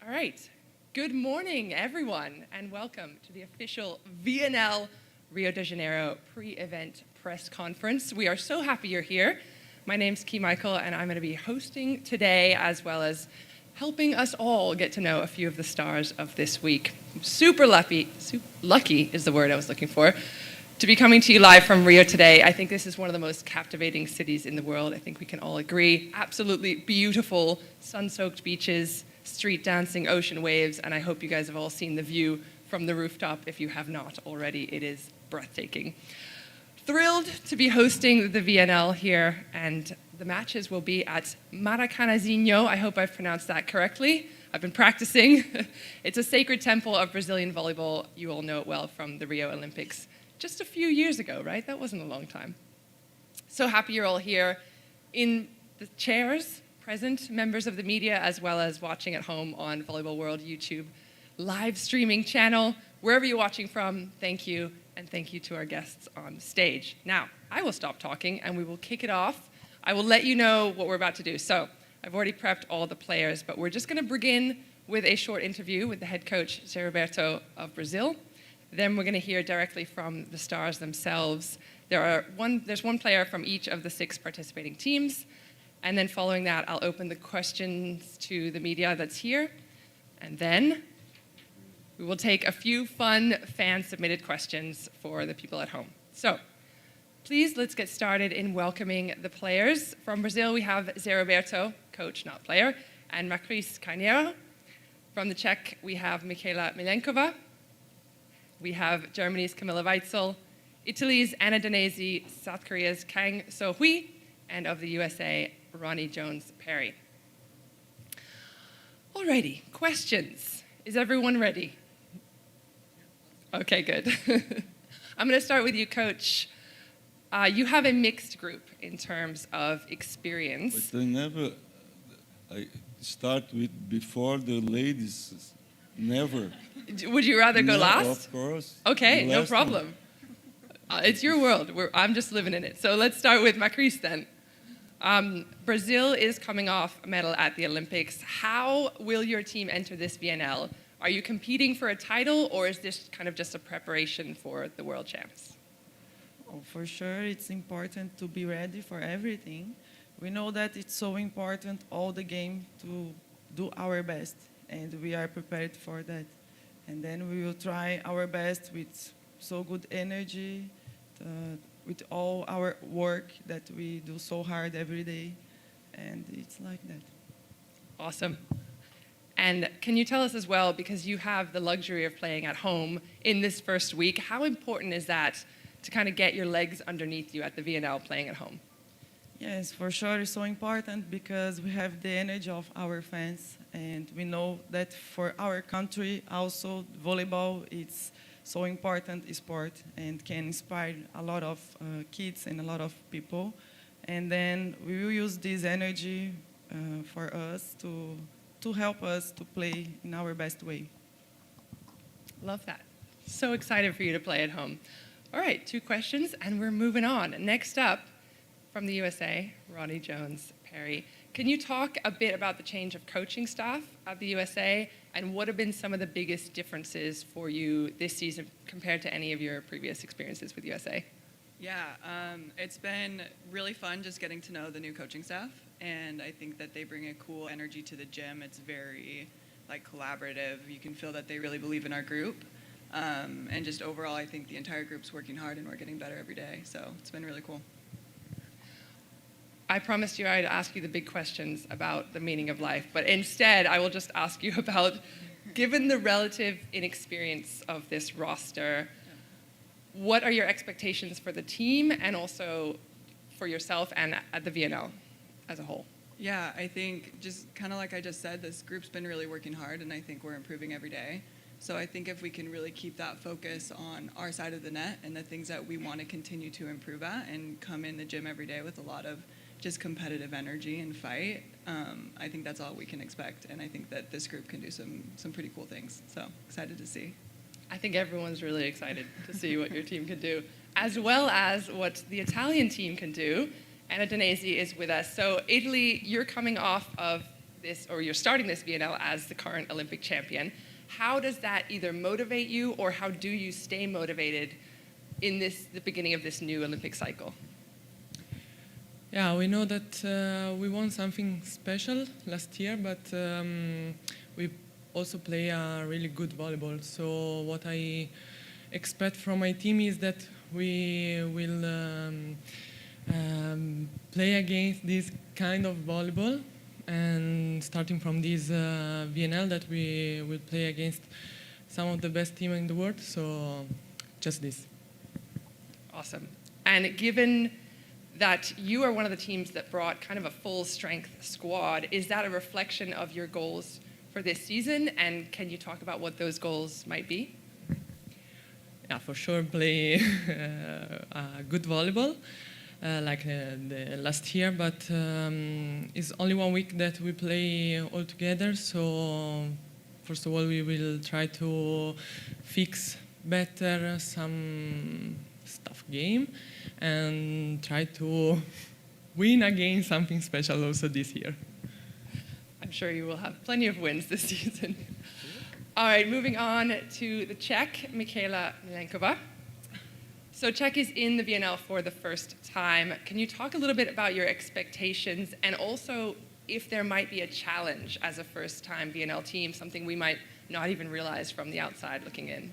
All right. Good morning, everyone, and welcome to the official VNL Rio de Janeiro pre-event press conference. We are so happy you're here. My name's Key Michael, and I'm going to be hosting today, as well as helping us all get to know a few of the stars of this week. I'm super lucky is the word I was looking for, to be coming to you live from Rio today. I think this is one of the most captivating cities in the world. I think we can all agree. Absolutely beautiful, sun-soaked beaches, street dancing, ocean waves, and I hope you guys have all seen the view from the rooftop. If you have not already, it is breathtaking. Thrilled to be hosting the VNL here, and the matches will be at Maracanazinho. I hope I've pronounced that correctly. I've been practicing. It's a sacred temple of Brazilian volleyball. You all know it well from the Rio Olympics just a few years ago, right? That wasn't a long time. So happy you're all here. In the chairs, present members of the media, as well as watching at home on Volleyball World YouTube live streaming channel. Wherever you're watching from, thank you, and thank you to our guests on stage. Now, I will stop talking and we will kick it off. I will let you know what we're about to do. So, I've already prepped all the players, but we're just going to begin with a short interview with the head coach, Janeiro of Brazil. Then we're going to hear directly from the stars themselves. There's one player from each of the 6 participating teams. And then following that, I'll open the questions to the media that's here. And then we will take a few fun fan-submitted questions for the people at home. So please, let's get started in welcoming the players. From Brazil, we have Janeiro, coach, not player, and Macris Janeiro. From the Czech, we have Michaela Milenkova. We have Germany's Camilla Weitzel, Italy's Anna Danesi, South Korea's Kang So-hui, and of the USA, Ronnie Jones-Perry. Alrighty, questions. Is everyone ready? Okay, good. I'm going to start with you, Coach. You have a mixed group in terms of experience. But I start with before the ladies, never. Would you rather go last? Of course. Okay, no problem. It's your world. I'm just living in it. So let's start with Macris then. Brazil is coming off a medal at the Olympics. How will your team enter this VNL? Are you competing for a title, or is this kind of just a preparation for the World Champs? Oh, for sure, it's important to be ready for everything. We know that it's so important all the game to do our best, and we are prepared for that. And then we will try our best with so good energy, with all our work that we do so hard every day, and it's like that. Awesome. And can you tell us as well, because you have the luxury of playing at home in this first week, how important is that to kind of get your legs underneath you at the VNL playing at home? Yes, for sure it's so important because we have the energy of our fans, and we know that for our country also volleyball is so important sport and can inspire a lot of kids and a lot of people. And then we will use this energy for us to help us to play in our best way. Love that. So excited for you to play at home. All right, 2 questions, and we're moving on. Next up, from the USA, Ronnie Jones-Perry. Can you talk a bit about the change of coaching staff at the USA, and what have been some of the biggest differences for you this season compared to any of your previous experiences with USA? Yeah, it's been really fun just getting to know the new coaching staff, and I think that they bring a cool energy to the gym. It's very collaborative. You can feel that they really believe in our group, and just overall I think the entire group's working hard and we're getting better every day, so it's been really cool. I promised you I'd ask you the big questions about the meaning of life, but instead I will just ask you about, given the relative inexperience of this roster, what are your expectations for the team and also for yourself and at the VNL as a whole? Yeah, I think just kind of like I just said, this group's been really working hard and I think we're improving every day. So I think if we can really keep that focus on our side of the net and the things that we want to continue to improve at and come in the gym every day with a lot of just competitive energy and fight, I think that's all we can expect. And I think that this group can do some pretty cool things. So excited to see. I think everyone's really excited to see what your team can do, as well as what the Italian team can do. Anna Danesi is with us. So Italy, you're coming off of this, or you're starting this VNL as the current Olympic champion. How does that either motivate you, or how do you stay motivated in the beginning of this new Olympic cycle? Yeah, we know that we won something special last year, but we also play a really good volleyball. So what I expect from my team is that we will play against this kind of volleyball, and starting from this VNL, that we will play against some of the best teams in the world. So just this. Awesome. And given that you are one of the teams that brought kind of a full strength squad, is that a reflection of your goals for this season? And can you talk about what those goals might be? Yeah, for sure, play a good volleyball like the last year, but it's only 1 week that we play all together. So first of all, we will try to fix better some stuff game and try to win again something special also this year. I'm sure you will have plenty of wins this season. All right, moving on to the Czech, Michaela Milenkova. So Czech is in the VNL for the first time. Can you talk a little bit about your expectations, and also if there might be a challenge as a first-time VNL team, something we might not even realize from the outside looking in?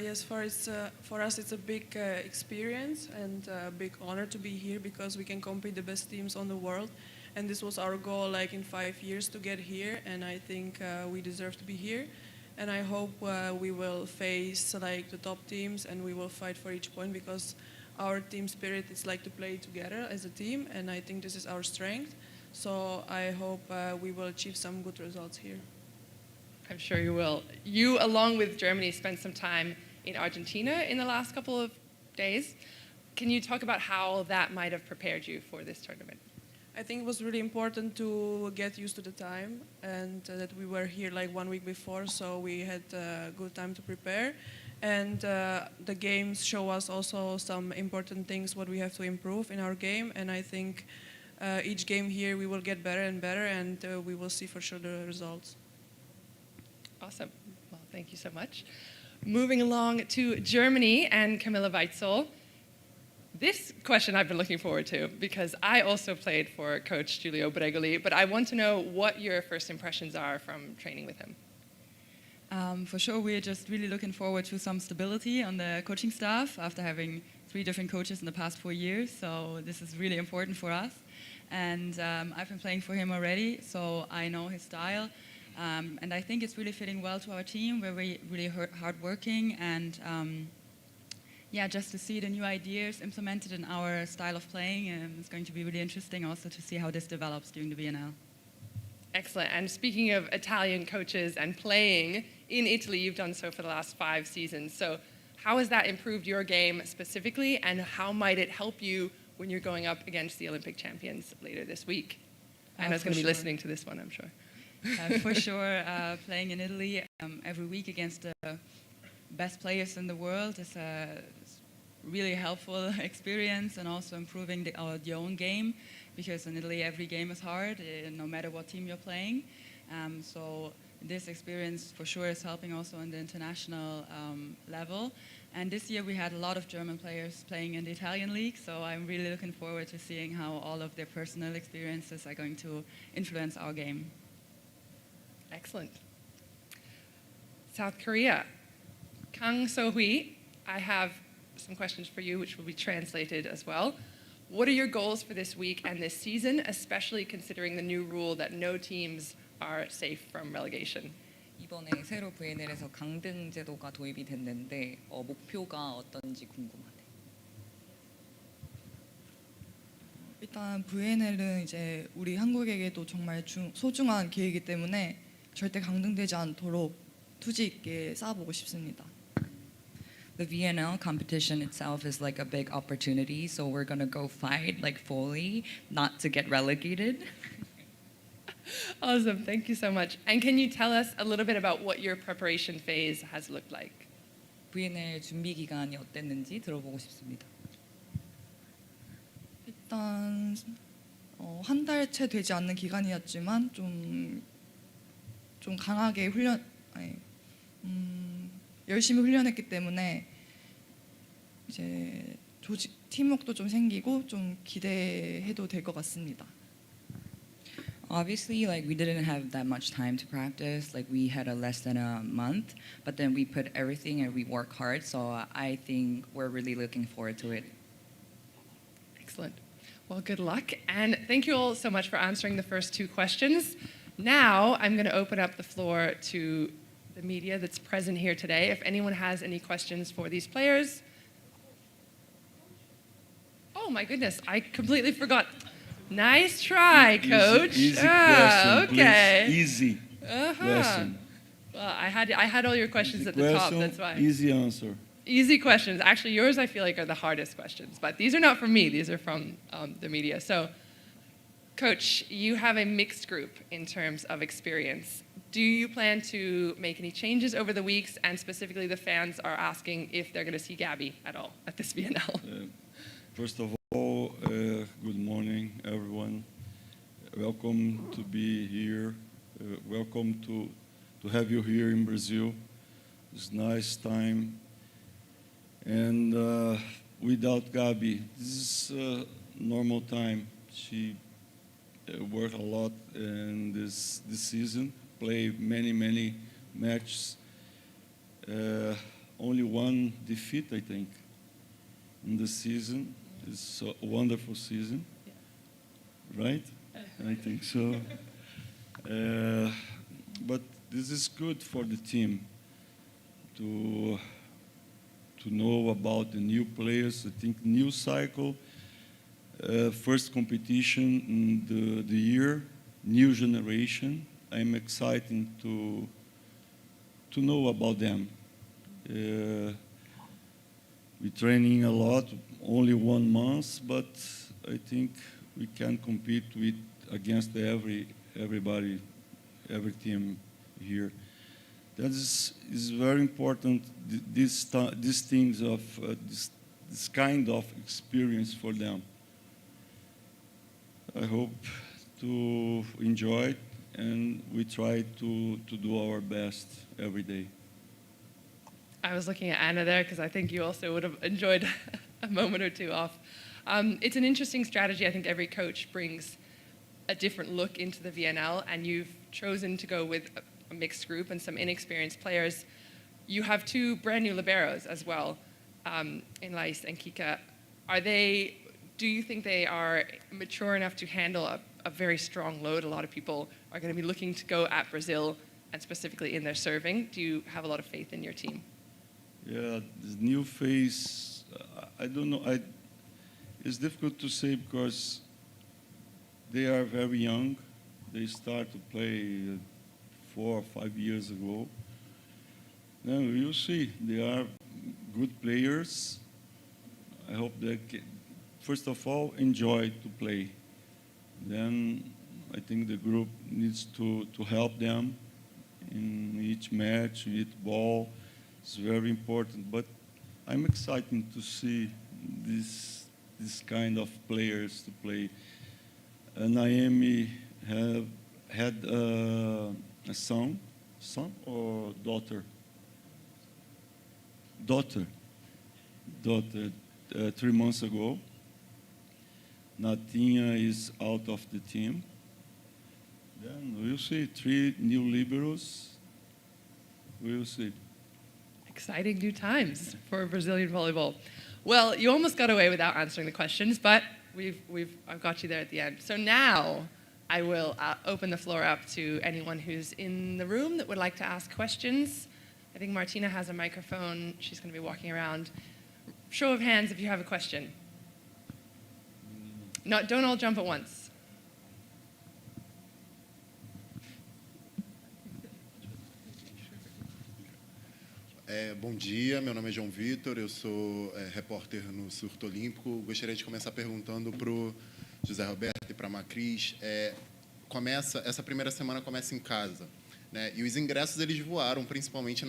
Yes, for us it's a big experience and a big honor to be here, because we can compete the best teams on the world. And this was our goal, like in 5 years, to get here. And I think we deserve to be here. And I hope we will face like the top teams, and we will fight for each point, because our team spirit is like to play together as a team. And I think this is our strength. So I hope we will achieve some good results here. I'm sure you will. You, along with Germany, spent some time in Argentina in the last couple of days. Can you talk about how that might have prepared you for this tournament? I think it was really important to get used to the time, and that we were here like 1 week before, so we had good time to prepare. And the games show us also some important things what we have to improve in our game, and I think each game here we will get better and better, and we will see for sure the results. Awesome. Well, thank you so much. Moving along to Germany and Camilla Weitzel. This question I've been looking forward to, because I also played for Coach Giulio Bregoli, but I want to know what your first impressions are from training with him. For sure, we're just really looking forward to some stability on the coaching staff after having 3 different coaches in the past 4 years. So this is really important for us. And I've been playing for him already, so I know his style. And I think it's really fitting well to our team. We're really hardworking, and just to see the new ideas implemented in our style of playing, it's going to be really interesting also to see how this develops during the VNL. Excellent. And speaking of Italian coaches and playing in Italy, you've done so for the last 5 seasons. So how has that improved your game specifically, and how might it help you when you're going up against the Olympic champions later this week? Anna's going to be listening to this one, I'm sure. For sure, playing in Italy every week against the best players in the world is a really helpful experience, and also improving your own game, because in Italy every game is hard, no matter what team you're playing. So this experience for sure is helping also on the international level. And this year we had a lot of German players playing in the Italian league, so I'm really looking forward to seeing how all of their personal experiences are going to influence our game. Excellent. South Korea. Kang So-hui, I have some questions for you which will be translated as well. What are your goals for this week and this season, especially considering the new rule that no teams are safe from relegation? 이번에 새로 VNL에서 강등 제도가 도입이 됐는데 목표가 어떤지 궁금하네요. 일단 VNL은 이제 우리 한국에게도 정말 소중한 기회이기 때문에 절대 강등되지 않도록 투지 있게 쌓아보고 싶습니다. The VNL competition itself is like a big opportunity, so we're gonna go fight like fully, not to get relegated. Awesome, thank you so much. And can you tell us a little bit about what your preparation phase has looked like? VNL 준비 기간이 어땠는지 들어보고 싶습니다. 일단 한 달 채 되지 않는 기간이었지만 좀 강하게 열심히 훈련했기 때문에 이제 팀워크도 좀 생기고 좀 기대해도 될 것 같습니다. Obviously, like we didn't have that much time to practice. Like we had less than a month, but then we put everything and we work hard. So I think we're really looking forward to it. Excellent. Well, good luck. And thank you all so much for answering the first two questions. Now I'm going to open up the floor to the media that's present here today. If anyone has any questions for these players. Oh my goodness, I completely forgot. Nice try, Coach. Easy question, okay. please. Easy question. Well, I had all your questions Easy at the top, question, that's why. Easy answer. Easy questions. Actually, yours I feel like are the hardest questions, but these are not from me. These are from the media. So, Coach, you have a mixed group in terms of experience. Do you plan to make any changes over the weeks? And specifically, the fans are asking if they're going to see Gabby at all at this VNL. First of all, good morning, everyone. Welcome to be here. Welcome to have you here in Brazil. It's a nice time. And without Gabi, this is normal time. She worked a lot in this season, played many matches. Only one defeat, I think, in the season. It's a wonderful season, right? I think so. But this is good for the team to know about the new players. I think new cycle, first competition in the year, new generation. I'm excited to know about them. We're training a lot, only 1 month, but I think we can compete against everybody, every team here. That is very important. These things of this kind of experience for them. I hope to enjoy it, and we try to do our best every day. I was looking at Anna there because I think you also would have enjoyed a moment or two off. It's an interesting strategy. I think every coach brings a different look into the VNL, and you've chosen to go with a mixed group and some inexperienced players. You have two brand new liberos as well, in Lais and Kika. Do you think they are mature enough to handle a very strong load? A lot of people are going to be looking to go at Brazil, and specifically in their serving. Do you have a lot of faith in your team? Yeah, this new phase, I don't know. It's difficult to say because they are very young. They start to play 4 or 5 years ago. Then we'll see. They are good players. I hope they can, first of all, enjoy to play. Then I think the group needs to help them in each match, each ball. It's very important. But I'm excited to see this kind of players to play. Naomi had a son or daughter? Daughter, 3 months ago. Natinha is out of the team. Then we'll see 3 new liberos. We'll see. Exciting new times for Brazilian volleyball. Well, you almost got away without answering the questions, but I've got you there at the end. So now I will open the floor up to anyone who's in the room that would like to ask questions. I think Martina has a microphone. She's going to be walking around. Show of hands if you have a question. No, don't all jump at once. Bom dia, meu nome é João Vitor, eu sou repórter no Surto Olímpico. Gostaria de começar perguntando para o José Roberto e para a Macris. Essa primeira semana começa em casa, né? E os ingressos eles voaram, principalmente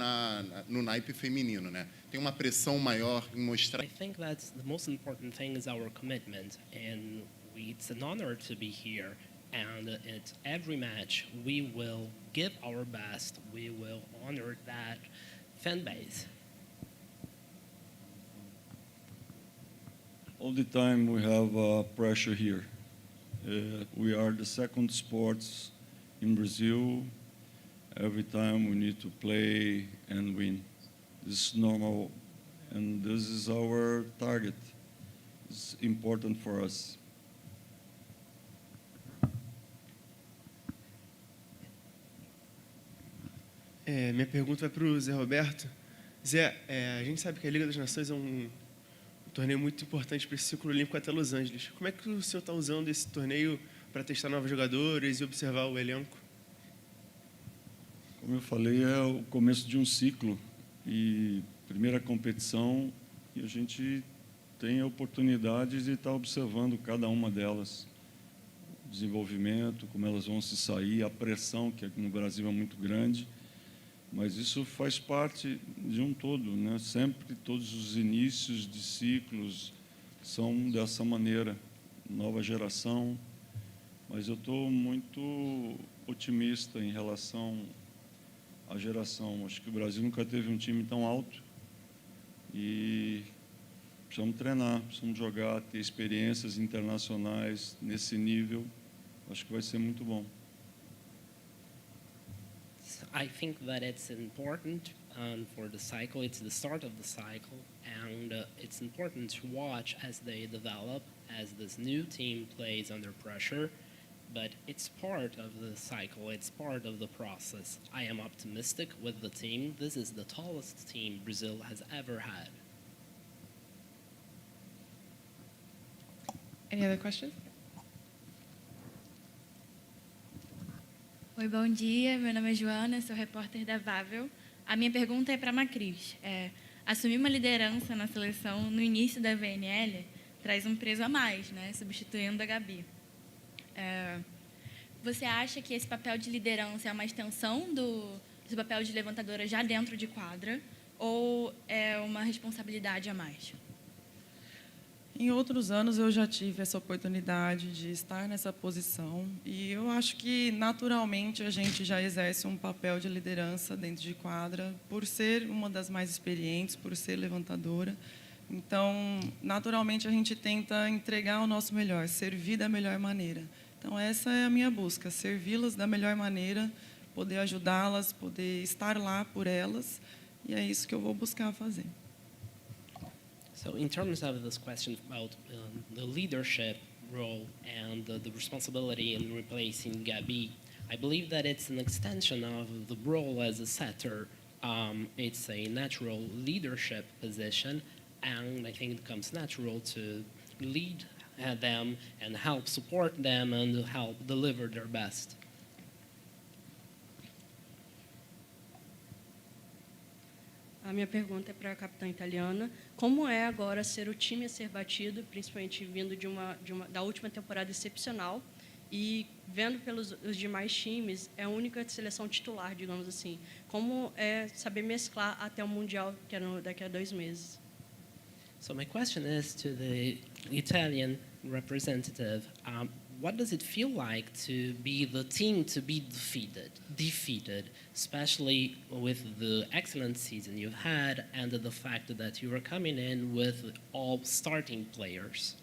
no naipe feminino, né? Tem uma pressão maior em mostrar. I think that the most important thing is our commitment, and it's an honor to be here. And at every match, we will give our best. We will honor that fan base. All the time we have pressure here. We are the second sports in Brazil. Every time we need to play and win. This is normal, and this is our target. It's important for us. Minha pergunta vai para o Zé Roberto. Zé, a gente sabe que a Liga das Nações é um torneio muito importante para esse ciclo olímpico até Los Angeles. Como é que o senhor está usando esse torneio para testar novos jogadores e observar o elenco? Como eu falei, é o começo de um ciclo e primeira competição, e a gente tem a oportunidade de estar observando cada uma delas, o desenvolvimento, como elas vão se sair, a pressão que aqui no Brasil é muito grande, mas isso faz parte de um todo, né? Sempre todos os inícios de ciclos são dessa maneira, nova geração, mas eu estou muito otimista em relação à geração. Acho que o Brasil nunca teve um time tão alto e precisamos treinar, precisamos jogar, ter experiências internacionais nesse nível. Acho que vai ser muito bom. I think that it's important for the cycle. It's the start of the cycle, and it's important to watch as they develop, as this new team plays under pressure. But it's part of the cycle. It's part of the process. I am optimistic with the team. This is the tallest team Brazil has ever had. Any other questions? Oi, bom dia. Meu nome é Joana, sou repórter da Vável. A minha pergunta é para a Macris. Assumir uma liderança na seleção no início da VNL traz um peso a mais, né? Substituindo a Gabi. Você acha que esse papel de liderança é uma extensão do papel de levantadora já dentro de quadra ou é uma responsabilidade a mais? Em outros anos eu já tive essa oportunidade de estar nessa posição e eu acho que naturalmente a gente já exerce um papel de liderança dentro de quadra por ser uma das mais experientes, por ser levantadora. Então, naturalmente a gente tenta entregar o nosso melhor, servir da melhor maneira. Então essa é a minha busca, servi-las da melhor maneira, poder ajudá-las, poder estar lá por elas, e é isso que eu vou buscar fazer. So in terms of this question about the leadership role and the responsibility in replacing Gabi, I believe that it's an extension of the role as a setter. It's a natural leadership position, and I think it becomes natural to lead them and help support them and help deliver their best. A minha pergunta é para a capitã italiana. Como é agora ser o time a ser batido, principalmente vindo da última temporada excepcional e vendo pelos os demais times, é a única seleção titular, digamos assim. Como é saber mesclar até o Mundial, que é daqui a 2 meses? So my question is to the Italian representative. What does it feel like to be the team to be defeated, especially with the excellent season you've had and the fact that you are coming in with all starting players?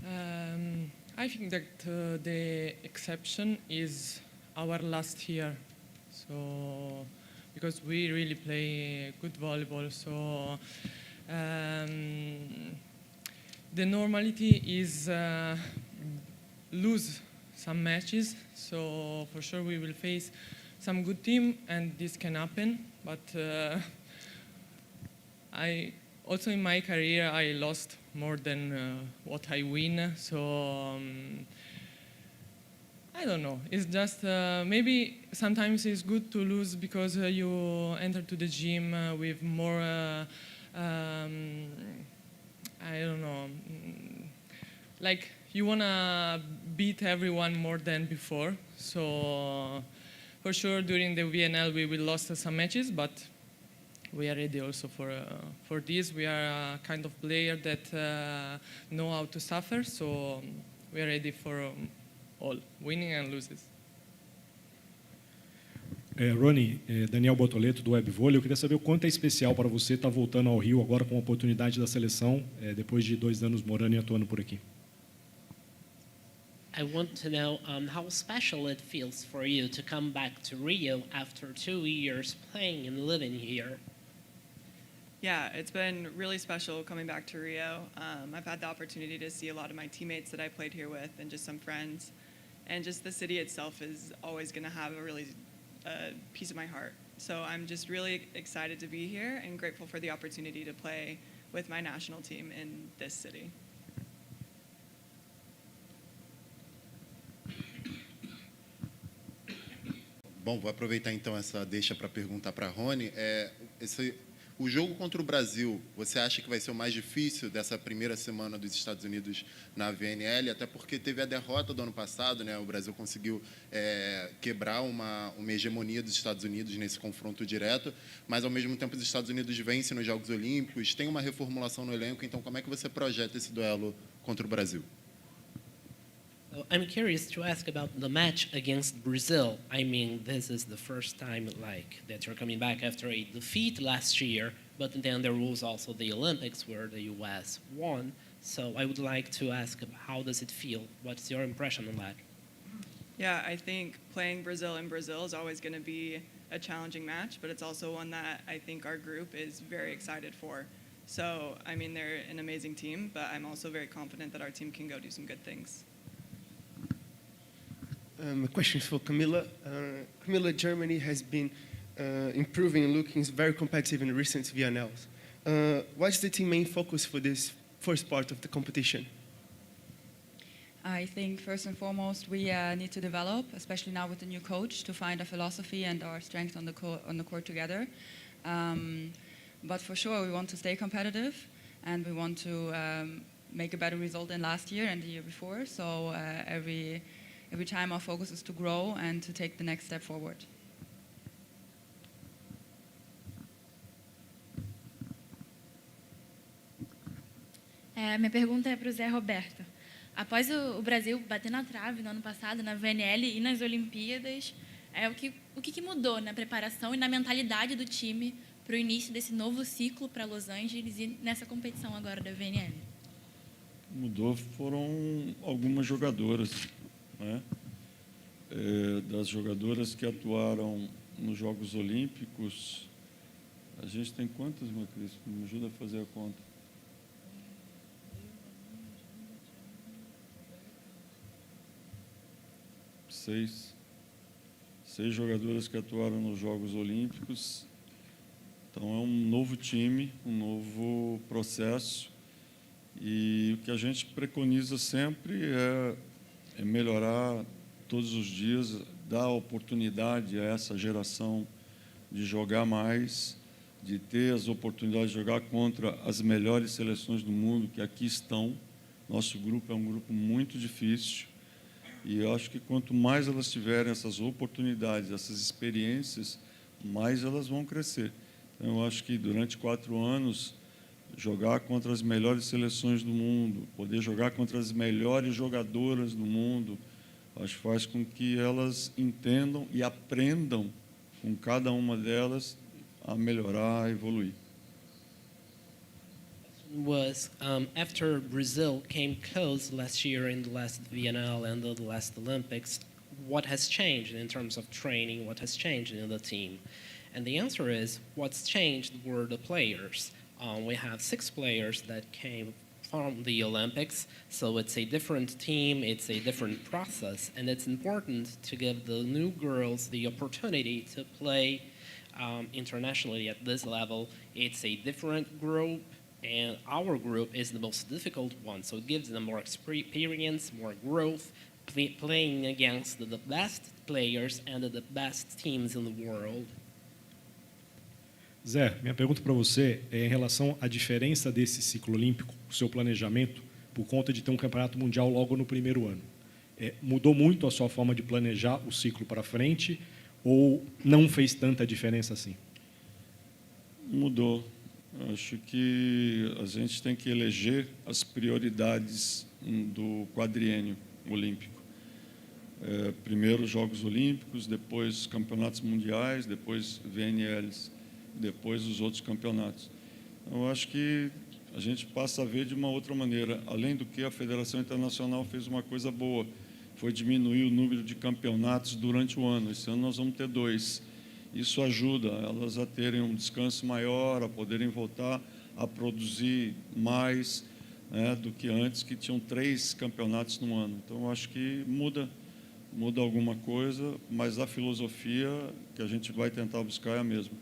I think that the exception is our last year. So, because we really play good volleyball, so the normality is lose some matches, so for sure we will face some good team, and this can happen. But I also in my career I lost more than what I win, so I don't know. It's just maybe sometimes it's good to lose because you enter to the gym with more. I don't know, like you wanna beat everyone more than before. So for sure during the VNL we will lost some matches, but we are ready also for this. We are a kind of player that know how to suffer, so we are ready for all, winning and losses. Rony, Daniel Botoleto, do Web Vôlei, eu queria saber o quanto é especial para você estar voltando ao Rio agora com a oportunidade da seleção, depois de 2 anos morando e atuando por aqui. I want to know how special it feels for you to come back to Rio after 2 years playing and living here. Yeah, it's been really special coming back to Rio. I've had the opportunity to see a lot of my teammates that I played here with and just some friends. And just the city itself is always going to have a really piece of my heart. So I'm just really excited to be here and grateful for the opportunity to play with my national team in this city. Bom, vou aproveitar então essa deixa para perguntar para a Rony. O jogo contra o Brasil, você acha que vai ser o mais difícil dessa primeira semana dos Estados Unidos na VNL? Até porque teve a derrota do ano passado, né? O Brasil conseguiu quebrar uma hegemonia dos Estados Unidos nesse confronto direto, mas ao mesmo tempo os Estados Unidos vencem nos Jogos Olímpicos, tem uma reformulação no elenco, então como é que você projeta esse duelo contra o Brasil? I'm curious to ask about the match against Brazil. I mean, this is the first time that you're coming back after a defeat last year, but then there was also the Olympics where the US won. So I would like to ask, how does it feel? What's your impression on that? Yeah, I think playing Brazil in Brazil is always going to be a challenging match, but it's also one that I think our group is very excited for. So, I mean, they're an amazing team, but I'm also very confident that our team can go do some good things. A question for Camilla. Camilla, Germany has been improving and looking very competitive in recent VNLs. What's the team main focus for this first part of the competition? I think first and foremost we need to develop, especially now with the new coach, to find a philosophy and our strength on the court together. But for sure we want to stay competitive and we want to make a better result than last year and the year before. So every time our focus is to grow and to take the next step forward. Minha pergunta é para o Zé Roberto. Após o Brasil bater na trave no ano passado, na VNL e nas Olimpíadas, o que mudou na preparação e na mentalidade do time para o início desse novo ciclo para Los Angeles e nessa competição agora da VNL? Mudou foram algumas jogadoras, né? Das jogadoras que atuaram nos Jogos Olímpicos. A gente tem quantas, Macris? Me ajuda a fazer a conta. 6 jogadoras que atuaram nos Jogos Olímpicos. Então é um novo time, um novo processo. E o que a gente preconiza sempre é melhorar todos os dias, dar oportunidade a essa geração de jogar mais, de ter as oportunidades de jogar contra as melhores seleções do mundo que aqui estão. Nosso grupo é um grupo muito difícil e eu acho que quanto mais elas tiverem essas oportunidades, essas experiências, mais elas vão crescer. Então, eu acho que durante 4 anos, jogar contra as melhores seleções do mundo, poder jogar contra as melhores jogadoras do mundo, acho que faz com que elas entendam e aprendam com cada uma delas a melhorar, a evoluir. Was after Brazil came close last year in the last VNL and the last Olympics, what has changed in terms of training? What has changed in the team? And the answer is, what's changed were the players. We have 6 players that came from the Olympics, so it's a different team, it's a different process, and it's important to give the new girls the opportunity to play internationally at this level. It's a different group, and our group is the most difficult one, so it gives them more experience, more growth, playing against the best players and the best teams in the world. Zé, minha pergunta para você é em relação à diferença desse ciclo olímpico, o seu planejamento, por conta de ter um campeonato mundial logo no primeiro ano. Mudou muito a sua forma de planejar o ciclo para frente ou não fez tanta diferença assim? Mudou. Acho que a gente tem que eleger as prioridades do quadriênio olímpico. Primeiro os Jogos Olímpicos, depois campeonatos mundiais, depois VNLs, depois os outros campeonatos. Eu acho que a gente passa a ver de uma outra maneira. Além do que, a Federação Internacional fez uma coisa boa, foi diminuir o número de campeonatos durante o ano. Esse ano nós vamos ter 2. Isso ajuda elas a terem um descanso maior, a poderem voltar a produzir mais, né, do que antes, que tinham 3 campeonatos no ano. Então, eu acho que muda alguma coisa, mas a filosofia que a gente vai tentar buscar é a mesma.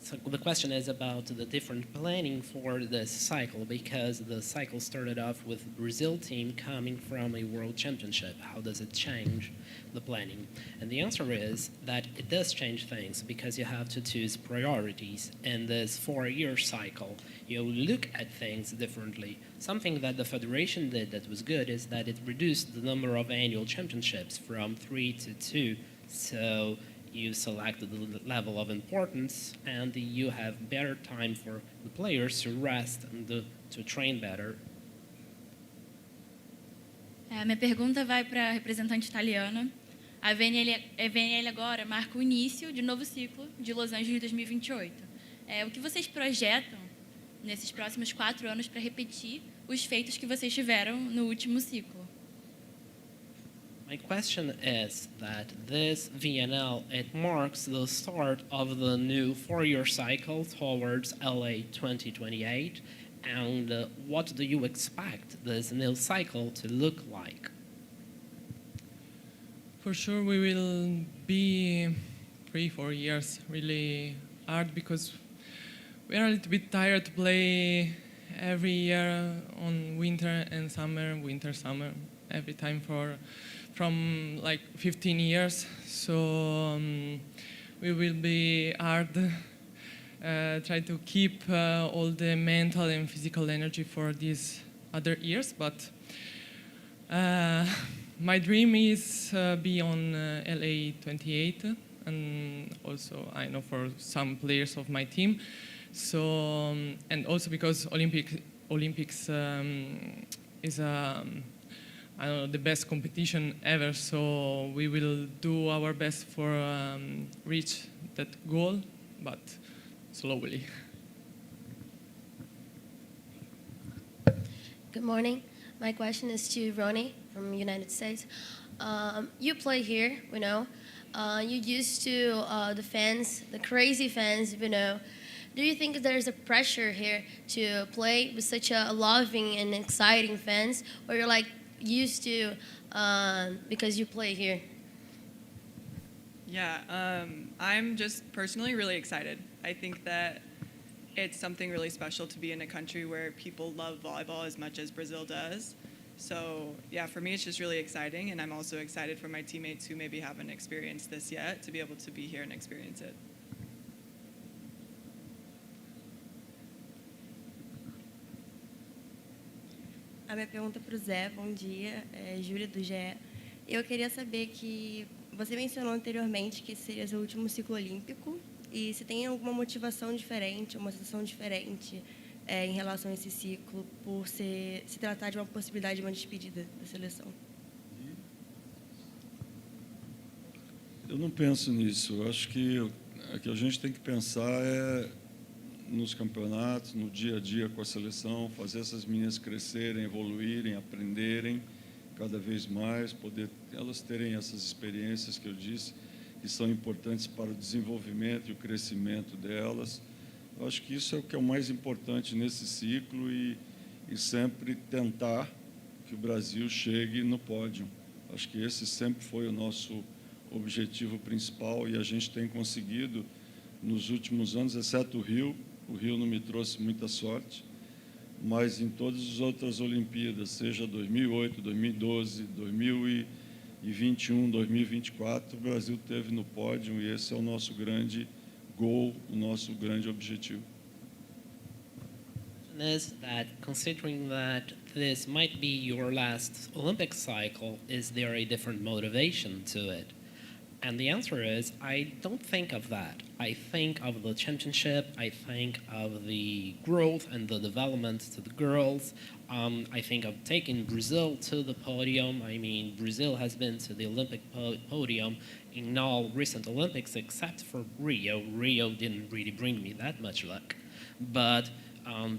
So the question is about the different planning for this cycle, because the cycle started off with Brazil team coming from a world championship. How does it change the planning? And the answer is that it does change things, because you have to choose priorities. In this 4-year cycle, you look at things differently. Something that the federation did that was good is that it reduced the number of annual championships from 3 to 2. So you select the level of importance, and you have better time for the players to rest and to train better. Minha pergunta vai para a representante italiana. A VNL agora marca o início de um novo ciclo de Los Angeles 2028. O que vocês projetam nesses próximos 4 anos para repetir os feitos que vocês tiveram no último ciclo? My question is that this VNL, it marks the start of the new 4-year cycle towards LA 2028, and what do you expect this new cycle to look like? For sure, we will be 3-4 years really hard, because we are a little bit tired to play every year on winter and summer, winter, summer, every time from like 15 years. So we will be hard, try to keep all the mental and physical energy for these other years. But my dream is be on LA 28, and also I know for some players of my team. So and also because Olympics is the best competition ever, so we will do our best for reach that goal, but slowly. Good morning. My question is to Ronnie from the United States. You play here, we know. You used to the fans, the crazy fans, we know. Do you think there's a pressure here to play with such a loving and exciting fans, or you're like used to because you play here? Yeah, I'm just personally really excited. I think that it's something really special to be in a country where people love volleyball as much as Brazil does. So yeah, for me it's just really exciting, and I'm also excited for my teammates who maybe haven't experienced this yet to be able to be here and experience it. A minha pergunta para o Zé, bom dia, Júlia do GE. Eu queria saber que você mencionou anteriormente que esse seria seu último ciclo olímpico, e se tem alguma motivação diferente, uma sensação diferente em relação a esse ciclo, por se tratar de uma possibilidade de uma despedida da seleção. Eu não penso nisso. Eu acho que o que a gente tem que pensar é nos campeonatos, no dia a dia com a seleção, fazer essas meninas crescerem, evoluírem, aprenderem cada vez mais, poder elas terem essas experiências que eu disse, que são importantes para o desenvolvimento e o crescimento delas. Eu acho que isso é o que é o mais importante nesse ciclo, e sempre tentar que o Brasil chegue no pódio. Acho que esse sempre foi o nosso objetivo principal, e a gente tem conseguido nos últimos anos, exceto o Rio. O Rio não me trouxe muita sorte, mas em todas as outras Olimpíadas, seja 2008, 2012, 2021, 2024, o Brasil esteve no pódio, e esse é o nosso grande goal, o nosso grande objetivo. Is that considering that this might be your last Olympic cycle, is there a different motivation to it? And the answer is, I don't think of that. I think of the championship, I think of the growth and the development to the girls. I think of taking Brazil to the podium. I mean, Brazil has been to the Olympic podium in all recent Olympics except for Rio. Rio didn't really bring me that much luck. But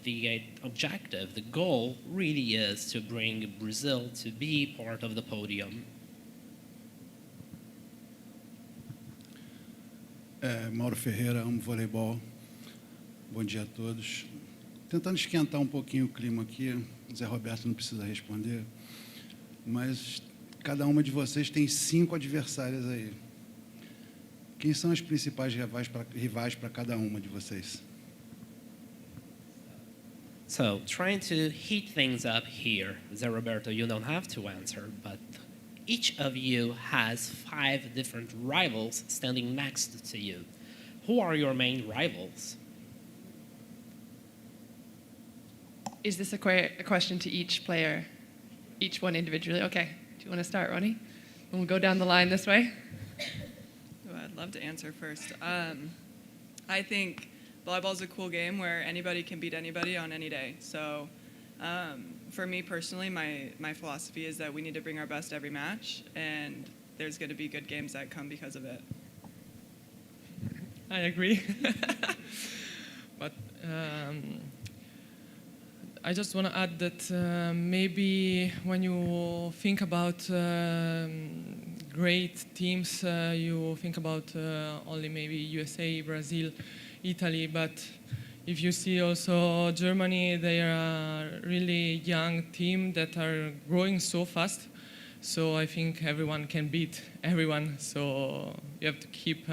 the objective, the goal, really is to bring Brazil to be part of the podium. Mauro Ferreira, amo voleibol. Bom dia a todos. Tentando esquentar um pouquinho o clima aqui, Zé Roberto não precisa responder, mas cada uma de vocês tem 5 adversárias aí. Quem são as principais rivais para cada uma de vocês? So, trying to heat things up here, Zé Roberto, you don't have to answer, but each of you has 5 different rivals standing next to you. Who are your main rivals? Is this a question to each player, each one individually? Okay. Do you want to start, Ronnie? And we'll go down the line this way. Oh, I'd love to answer first. I think volleyball is a cool game where anybody can beat anybody on any day. So for me personally, my philosophy is that we need to bring our best every match, and there's going to be good games that come because of it. I agree. But I just want to add that maybe when you think about great teams, you think about only maybe USA, Brazil, Italy, but if you see also Germany, they are a really young team that are growing so fast. So I think everyone can beat everyone. So you have to keep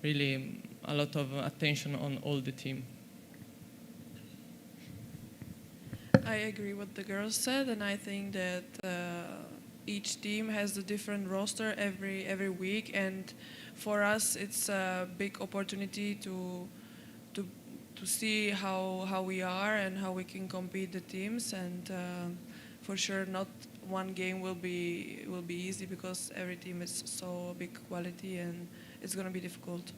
really a lot of attention on all the team. I agree with the girls said, and I think that each team has a different roster every week, and for us it's a big opportunity to see how we are and how we can compete the teams, and for sure not one game will be easy because every team is so big quality and it's going to be difficult.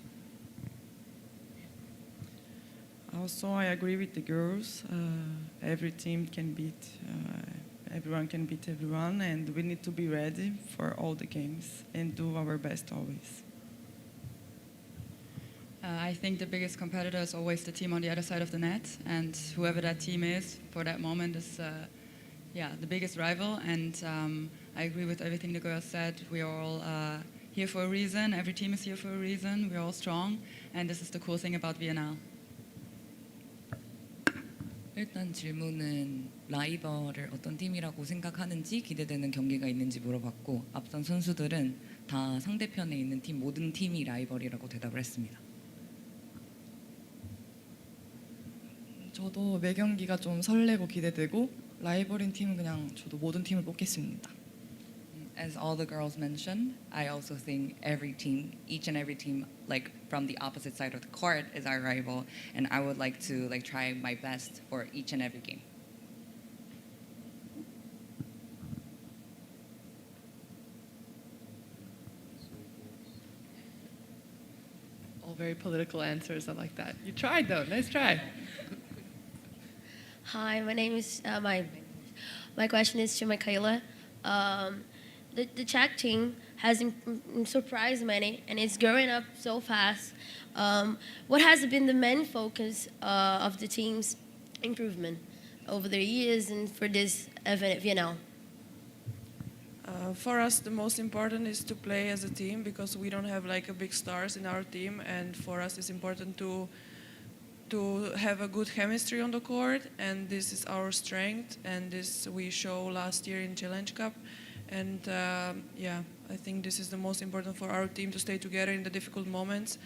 Also, I agree with the girls. Every team can beat, everyone can beat everyone, and we need to be ready for all the games and do our best always. I think the biggest competitor is always the team on the other side of the net, and whoever that team is for that moment is, the biggest rival. And I agree with everything the girls said. We are all here for a reason. Every team is here for a reason. We're all strong, and this is the cool thing about VNL. 일단 질문은 라이벌을 어떤 팀이라고 생각하는지, 기대되는 경기가 있는지 물어봤고, 앞선 선수들은 다 상대편에 있는 팀, 모든 팀이 라이벌이라고 대답을 했습니다. 저도 매 경기가 좀 설레고 기대되고, 라이벌인 팀은 그냥 저도 모든 팀을 뽑겠습니다. As all the girls mentioned, I also think every team, each and every team, like from the opposite side of the court, is our rival, and I would like to try my best for each and every game. All very political answers. I like that. You tried though. Nice try. Hi, my name is my question is to Michaela. The Czech team has surprised many, and it's growing up so fast. What has been the main focus of the team's improvement over the years and for this event at VNL? For us, the most important is to play as a team because we don't have like a big stars in our team, and for us it's important to have a good chemistry on the court, and this is our strength, and this we show last year in Challenge Cup. And I think this is the most important for our team, to stay together in the difficult moments.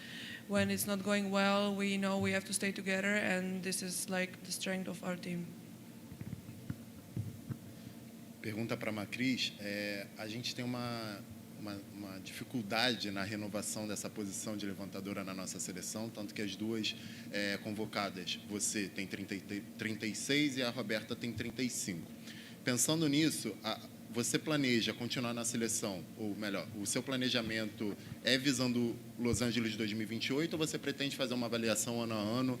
When it's not going well, we know we have to stay together, and this is like the strength of our team. Pergunta para a Macris, a gente tem uma dificuldade na renovação dessa posição de levantadora na nossa seleção, tanto que as duas convocadas, você tem 36 e a Roberta tem 35. Pensando nisso, você planeja continuar na seleção, ou melhor, o seu planejamento é visando Los Angeles 2028 ou você pretende fazer uma avaliação ano a ano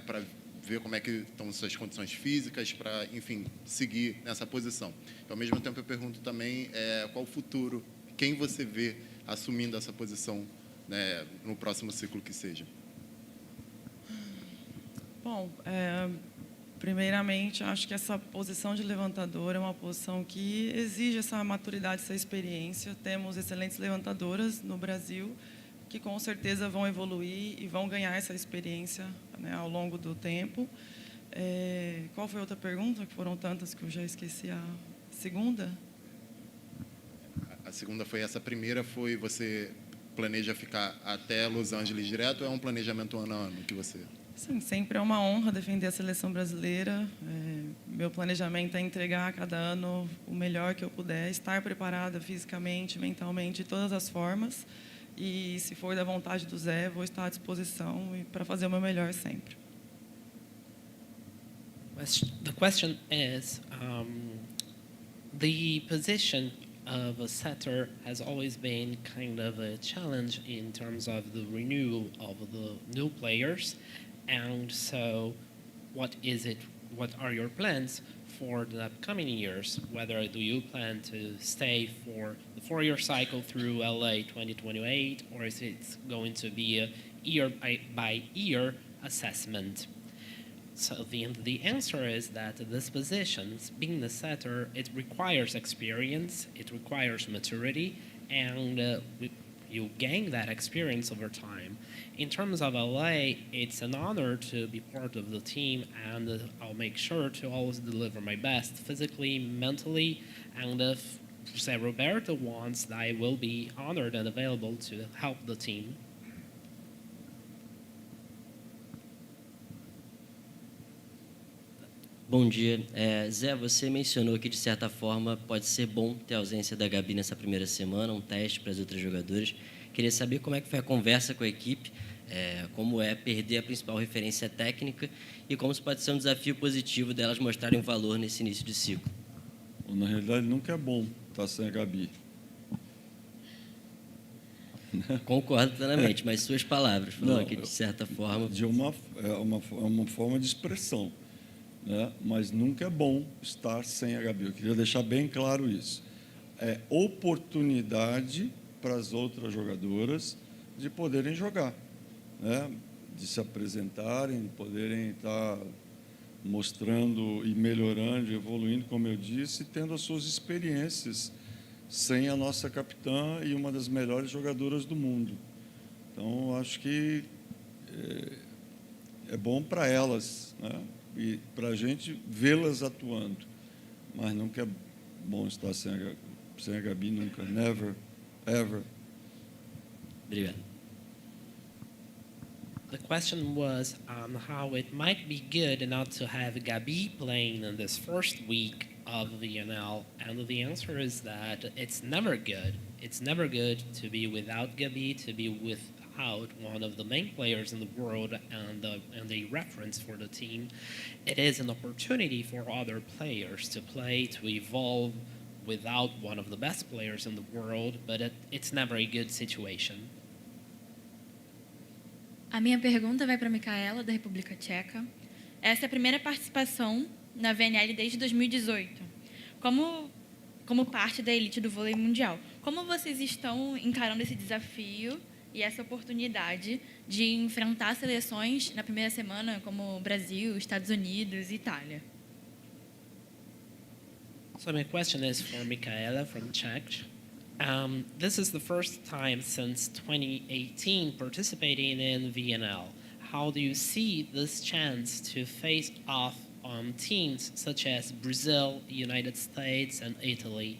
para ver como é que estão suas condições físicas para, enfim, seguir nessa posição? E, ao mesmo tempo, eu pergunto também qual o futuro, quem você vê assumindo essa posição, né, no próximo ciclo que seja. Bom, primeiramente, acho que essa posição de levantador é uma posição que exige essa maturidade, essa experiência. Temos excelentes levantadoras no Brasil que com certeza vão evoluir e vão ganhar essa experiência, né, ao longo do tempo. Qual foi a outra pergunta? Que foram tantas que eu já esqueci a segunda. A segunda foi essa. A primeira foi: você planeja ficar até Los Angeles direto ou é um planejamento ano a ano que você... Sim, sempre é uma honra defender a seleção brasileira. Meu planejamento é entregar a cada ano o melhor que eu puder, estar preparada fisicamente, mentalmente, de todas as formas. E, se for da vontade do Zé, vou estar à disposição para fazer o meu melhor sempre. The question is, the position of a setter has always been kind of a challenge in terms of the renewal of the new players. And so, what are your plans for the upcoming years? Whether do you plan to stay for the 4-year cycle through LA 2028, or is it going to be a year-by-year assessment? So the answer is that this position, being the setter, it requires experience, it requires maturity, and you gain that experience over time. In terms of LA, it's an honor to be part of the team, and I'll make sure to always deliver my best physically, mentally, and if José Roberto wants, I will be honored and available to help the team. Bom dia. Zé, você mencionou que, de certa forma, pode ser bom ter a ausência da Gabi nessa primeira semana, um teste para as outras jogadoras. Queria saber como é que foi a conversa com a equipe, como é perder a principal referência técnica e como isso pode ser um desafio positivo delas mostrarem valor nesse início de ciclo. Na realidade, nunca é bom estar sem a Gabi. Concordo plenamente, mas suas palavras, falando que, de certa forma... É uma forma de expressão, né? Mas nunca é bom estar sem a Gabi. Eu queria deixar bem claro isso. É oportunidade para as outras jogadoras de poderem jogar, né? De se apresentarem, de poderem estar mostrando e melhorando, evoluindo, como eu disse, tendo as suas experiências sem a nossa capitã e uma das melhores jogadoras do mundo. Então, acho que é bom para elas, né? E para a gente vê-las atuando. Mas nunca é bom estar sem a Gabi, nunca. Never, ever. Obrigado. The question was how it might be good not to have Gabi playing in this first week of VNL, and the answer is that it's never good. It's never good to be without Gabi, to be without one of the main players in the world and a reference for the team. It is an opportunity for other players to play, to evolve without one of the best players in the world, but it's never a good situation. A minha pergunta vai para a Micaela, da República Tcheca. Essa é a primeira participação na VNL desde 2018, como parte da elite do vôlei mundial. Como vocês estão encarando esse desafio e essa oportunidade de enfrentar seleções na primeira semana, como Brasil, Estados Unidos e Itália? So my question is for Micaela from Czech. This is the first time since 2018 participating in VNL. How do you see this chance to face off on teams such as Brazil, United States, and Italy?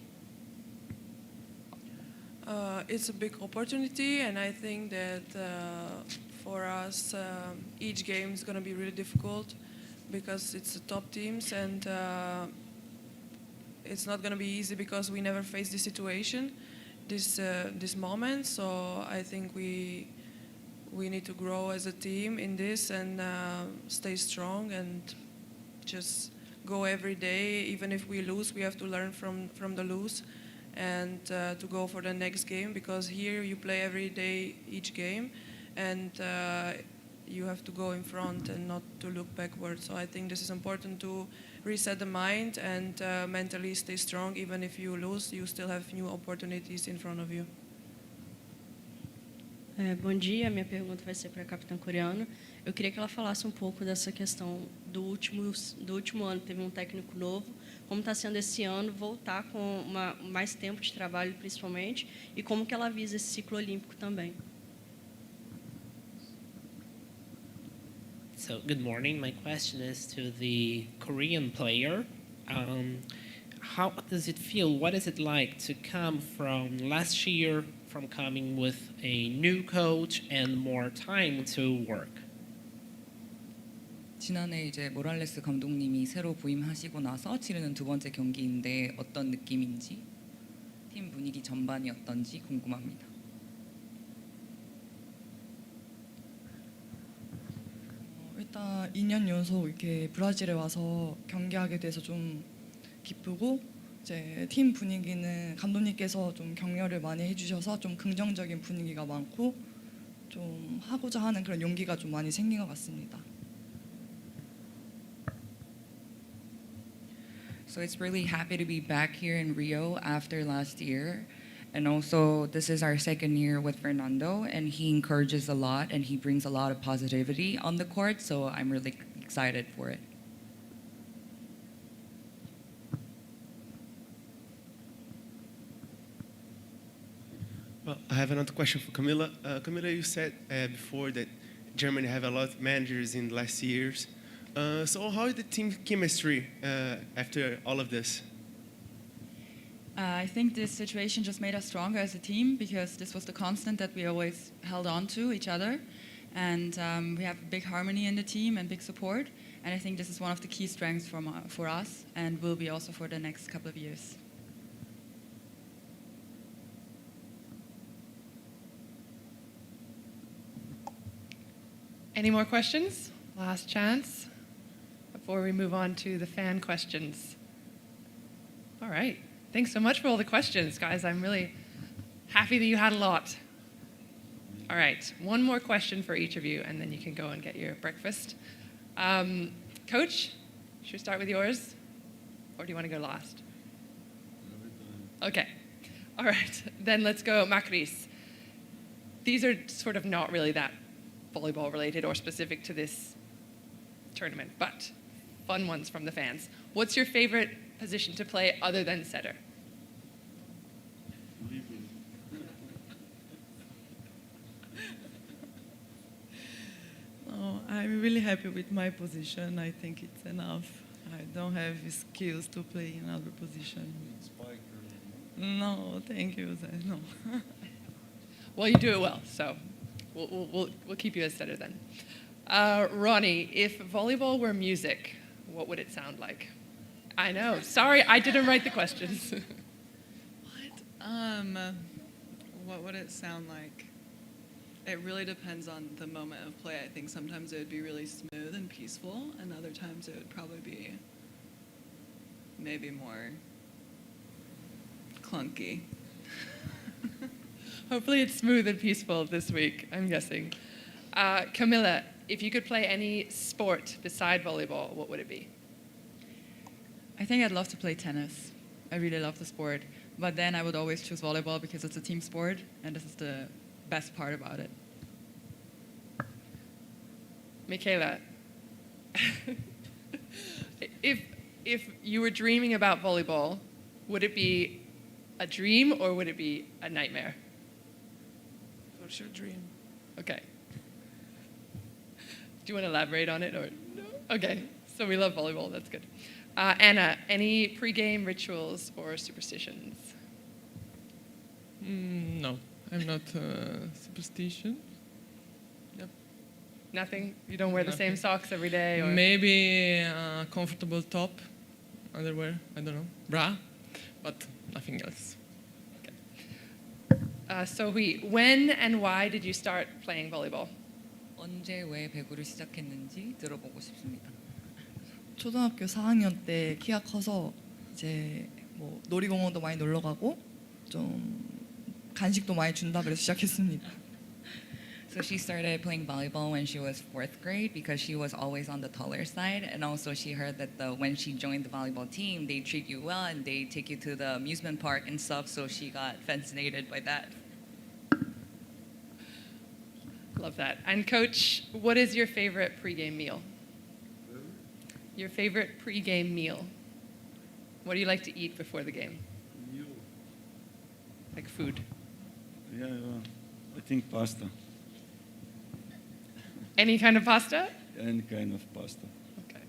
It's a big opportunity, and I think that for us, each game is going to be really difficult because it's the top teams, and it's not going to be easy because we never faced this situation, this moment. So I think we need to grow as a team in this and stay strong and just go every day. Even if we lose, we have to learn from the lose and to go for the next game, because here you play every day, each game, and you have to go in front and not to look backward. So I think this is important to reset the mind and mentally stay strong. Even if you lose, you still have new opportunities in front of you. Bom dia, minha pergunta vai ser para a capitã coreana. Eu queria que ela falasse um pouco dessa questão do último ano, teve um técnico novo, como está sendo esse ano voltar com mais tempo de trabalho, principalmente, e como que ela visa esse ciclo olímpico também. So, good morning. My question is to the Korean player. How does it feel? What is it like to come from last year, from coming with a new coach and more time to work? 지난해 이제 모랄레스 감독님이 새로 부임하시고 나서 치르는 두 번째 경기인데 어떤 느낌인지, 팀 분위기 전반이 어떤지 궁금합니다. 일단 2년 연속 이렇게 브라질에 와서 경기하게 돼서 좀 기쁘고, 이제 팀 분위기는 감독님께서 좀 격려를 많이 해주셔서 좀 긍정적인 분위기가 많고 좀 하고자 하는 그런 용기가 좀 많이 생긴 것 같습니다. So it's really happy to be back here in Rio after last year. And also, this is our second year with Fernando, and he encourages a lot, and he brings a lot of positivity on the court, so I'm really excited for it. Well, I have another question for Camila. Camila, you said before that Germany have a lot of managers in the last years. So how is the team chemistry after all of this? I think this situation just made us stronger as a team, because this was the constant that we always held on to each other. And we have big harmony in the team and big support. And I think this is one of the key strengths for us, and will be also for the next couple of years. Any more questions? Last chance before we move on to the fan questions. All right. Thanks so much for all the questions, guys. I'm really happy that you had a lot. All right. One more question for each of you, and then you can go and get your breakfast. Coach, should we start with yours? Or do you want to go last? Okay. All right. Then let's go Macris. These are sort of not really that volleyball related or specific to this tournament, but fun ones from the fans. What's your favorite position to play other than setter? Oh, I'm really happy with my position. I think it's enough. I don't have skills to play in other position. No, thank you. No. Well, you do it well, so we'll keep you as setter then. Ronnie, if volleyball were music, what would it sound like? I know. Sorry, I didn't write the questions. What would it sound like? It really depends on the moment of play. I think sometimes it would be really smooth and peaceful, and other times it would probably be maybe more clunky. Hopefully it's smooth and peaceful this week, I'm guessing. Camilla, if you could play any sport beside volleyball, what would it be? I think I'd love to play tennis. I really love the sport. But then I would always choose volleyball because it's a team sport, and this is the best part about it. Michaela, if you were dreaming about volleyball, would it be a dream or would it be a nightmare? For sure, dream. Okay. Do you want to elaborate on it or no? Okay, so we love volleyball, that's good. Anna, any pregame rituals or superstitions? No, I'm not superstitious. Yep. Nothing? You don't wear the same socks every day? Or? Maybe a comfortable top, underwear, I don't know, bra, but nothing else. Sohee, when and why did you start playing volleyball? 언제 왜 배구를 시작했는지 들어보고 싶습니다. 초등학교 4학년 때 키가 커서 이제 뭐 놀이공원도 많이 놀러 가고 좀 간식도 많이 준다 그래서 시작했습니다. So she started playing volleyball when she was 4th grade because she was always on the taller side, and also she heard that when she joined the volleyball team, they treat you well and they take you to the amusement park and stuff. So she got fascinated by that. Love that. And Coach, what is your favorite pregame meal? Your favorite pregame meal? What do you like to eat before the game? Meal. Like food? Yeah, I think pasta. Any kind of pasta? Any kind of pasta. Okay.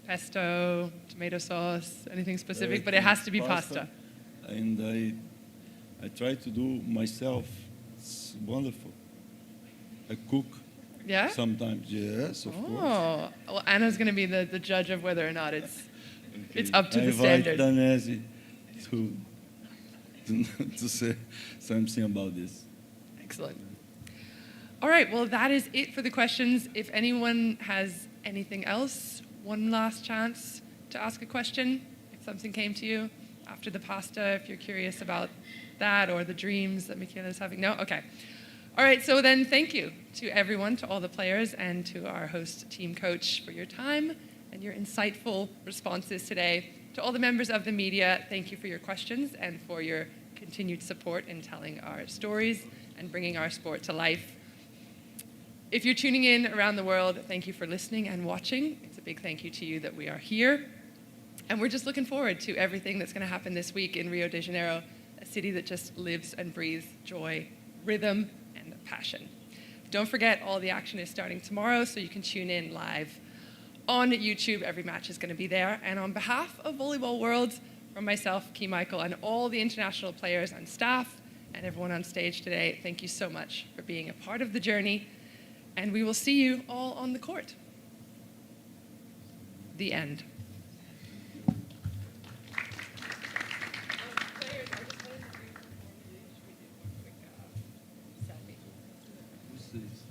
Pesto, tomato sauce, anything specific, but it has to be pasta. And I try to do myself. It's wonderful. I cook. Yeah? Sometimes, yes, of course. Oh, well, Anna's going to be the judge of whether or not it's up to I the invite standard. Danesi to say something about this. Excellent. All right, well, that is it for the questions. If anyone has anything else, one last chance to ask a question. If something came to you after the pasta, if you're curious about that or the dreams that Michaela's having. No? Okay. All right, so then thank you to everyone, to all the players, and to our host team coach for your time and your insightful responses today. To all the members of the media, thank you for your questions and for your continued support in telling our stories and bringing our sport to life. If you're tuning in around the world, thank you for listening and watching. It's a big thank you to you that we are here. And we're just looking forward to everything that's going to happen this week in Rio de Janeiro, a city that just lives and breathes joy, rhythm, and passion. Don't forget, all the action is starting tomorrow, so you can tune in live on YouTube. Every match is going to be there. And on behalf of Volleyball World, from myself, Key Michael, and all the international players and staff, and everyone on stage today, thank you so much for being a part of the journey. And we will see you all on the court. The end. This is